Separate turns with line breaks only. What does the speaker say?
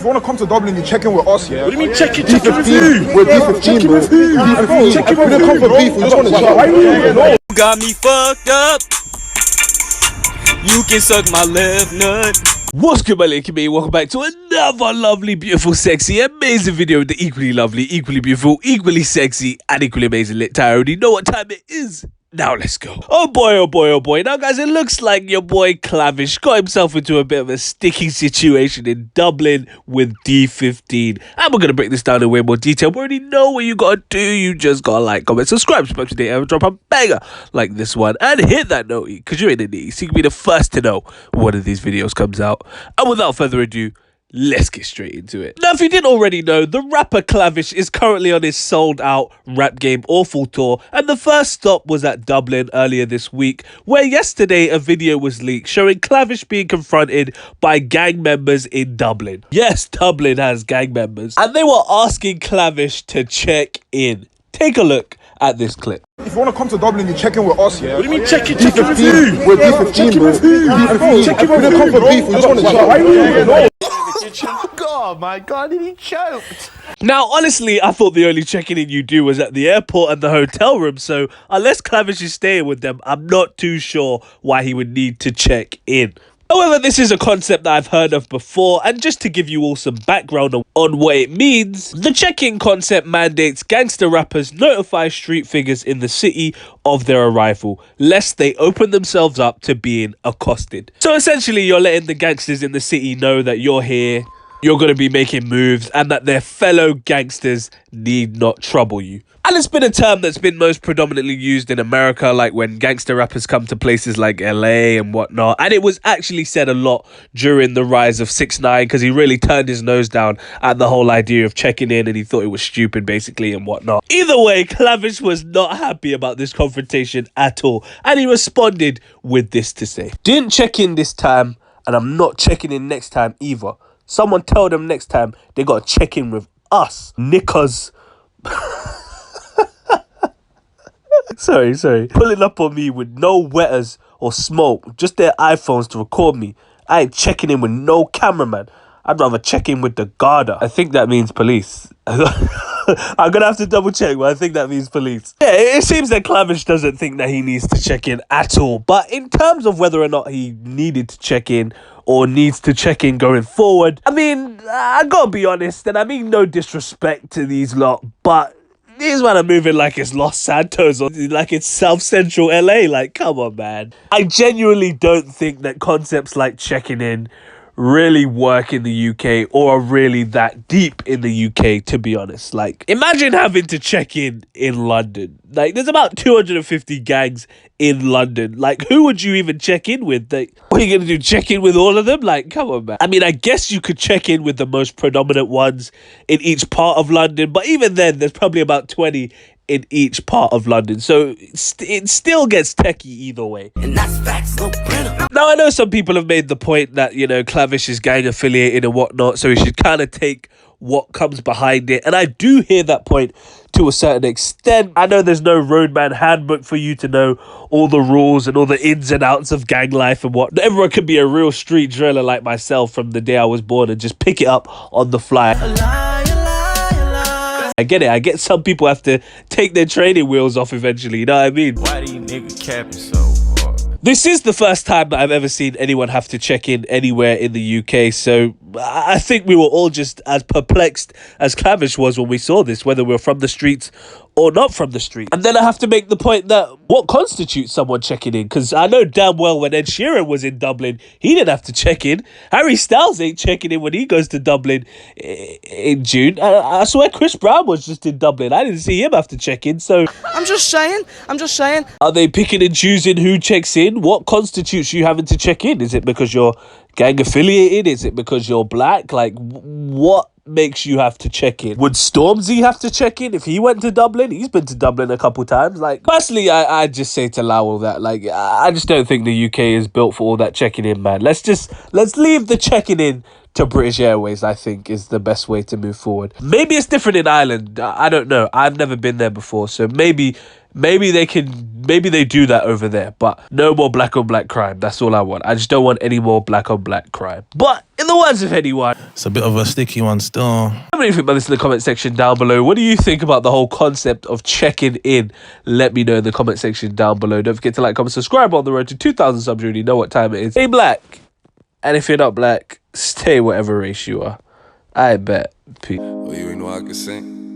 you want to come to Dublin, you check in with us, yeah?
What do you mean check in with who?
We're B15, bro. B15. We didn't come for beef, we just want to chat.
You got me fucked up. You can suck my left nut. What's good, my little community? Welcome back to another lovely, beautiful, sexy, amazing video with the equally lovely, equally beautiful, equally sexy, and equally amazing lit. I already know what time it is. Now let's go. Oh boy, oh boy, oh boy. Now guys, it looks like your boy Clavish got himself into a bit of a sticky situation in Dublin with D15. And we're going to break this down in way more detail. We already know what you got to do. You just got to like, comment, subscribe, subscribe today, and drop a banger like this one. And hit that note, because you're in the knee, so you can be the first to know when one of these videos comes out. And without further ado, let's get straight into it. Now, if you didn't already know, the rapper Clavish is currently on his sold-out rap game Awful tour, and the first stop was at Dublin earlier this week, where yesterday a video was leaked showing Clavish being confronted by gang members in Dublin. Yes, Dublin has gang members, and they were asking Clavish to check in. Take a look at this clip.
If you want to come to Dublin, you check in with us, yeah?
What do you mean check in with
B15. We're B15, bro. B15. We didn't come for beef, we just want to chat.
Oh my god, he choked.
Now, honestly, I thought the only checking in you do was at the airport and the hotel room, so unless Clavish is staying with them, I'm not too sure why he would need to check in. However, this is a concept that I've heard of before, and just to give you all some background on what it means, the check-in concept mandates gangster rappers notify street figures in the city of their arrival, lest they open themselves up to being accosted. So essentially, you're letting the gangsters in the city know that you're here, you're going to be making moves, and that their fellow gangsters need not trouble you. And it's been a term that's been most predominantly used in America, like when gangster rappers come to places like LA and whatnot. And it was actually said a lot during the rise of 6ix9ine, because he really turned his nose down at the whole idea of checking in, and he thought it was stupid basically and whatnot. Either way, Clavish was not happy about this confrontation at all, and he responded with this to say: "Didn't check in this time, and I'm not checking in next time either. Someone tell them next time they got to check in with us, knickers." Sorry. Pulling up on me with no wetters or smoke, just their iPhones to record me. I ain't checking in with no cameraman. I'd rather check in with the Garda. I think that means police. I'm gonna have to double check, but I think that means police. Yeah, it seems that Clavish doesn't think that he needs to check in at all. But in terms of whether or not he needed to check in or needs to check in going forward, I mean, I gotta be honest, and I mean no disrespect to these lot, but these men are moving like it's Los Santos or like it's South Central LA. Like, come on, man. I genuinely don't think that concepts like checking in really work in the UK or are really that deep in the UK, to be honest. Like, imagine having to check in London. Like, there's about 250 gangs in London. Like, who would you even check in with? Like, what are you gonna do, check in with all of them? Like, come on, man. I mean, I guess you could check in with the most predominant ones in each part of London, but even then, there's probably about 20 in each part of London, so it still gets techie either way. And that's facts, no printer. Now, I know some people have made the point that, you know, Clavish is gang affiliated and whatnot, so he should kind of take what comes behind it, and I do hear that point to a certain extent. I know there's no roadman handbook for you to know all the rules and all the ins and outs of gang life and what. Everyone could be a real street driller like myself from the day I was born and just pick it up on the fly. I get it. I get some people have to take their training wheels off eventually, you know what I mean?
Why do you niggas capping so hard?
This is the first time that I've ever seen anyone have to check in anywhere in the UK, so I think we were all just as perplexed as Clavish was when we saw this, whether we're from the streets or not from the street. And then I have to make the point that what constitutes someone checking in? Because I know damn well when Ed Sheeran was in Dublin, he didn't have to check in. Harry Styles ain't checking in when he goes to Dublin in June. I swear Chris Brown was just in Dublin. I didn't see him have to check in, so... I'm just saying. Are they picking and choosing who checks in? What constitutes you having to check in? Is it because you're gang affiliated? Is it because you're black? Like, what makes you have to check in? Would Stormzy have to check in if he went to Dublin? He's been to Dublin a couple times. Like, personally, I just say to allow all that. Like, I just don't think the UK is built for all that checking in, man. Let's leave the checking in to British Airways, I think, is the best way to move forward. Maybe it's different in Ireland. I don't know. I've never been there before, so maybe they do that over there. But no more black on black crime. That's all I want. I just don't want any more black on black crime. But in the words of anyone,
it's a bit of a sticky one still.
What do you think about this in the comment section down below? What do you think about the whole concept of checking in? Let me know in the comment section down below. Don't forget to like, comment, subscribe on the road to 2,000 subs. You already know what time it is. Stay black. And if you're not black, stay whatever race you are. I bet. Peace.
Oh, you ain't know I could sing?